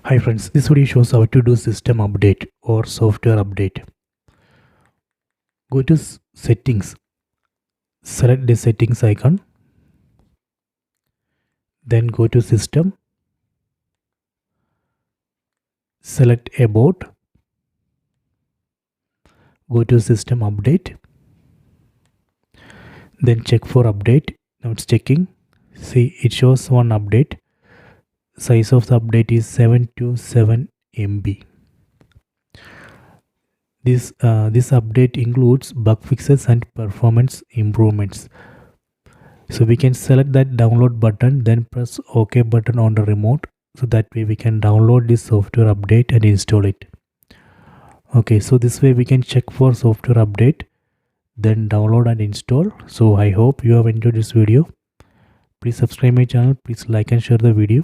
Hi friends, this video shows how to do system update or software update. Go to settings, select the settings icon, then go to system, select about, go to system update, then check for update. Now it's checking. See, it shows one update. Size of the update is 727 MB. This update includes bug fixes and performance improvements. So we can select that download button, then press OK button on the remote. So that way we can download this software update and install it. Okay, so this way we can check for software update, then download and install. So I hope you have enjoyed this video. Please subscribe my channel. Please like and share the video.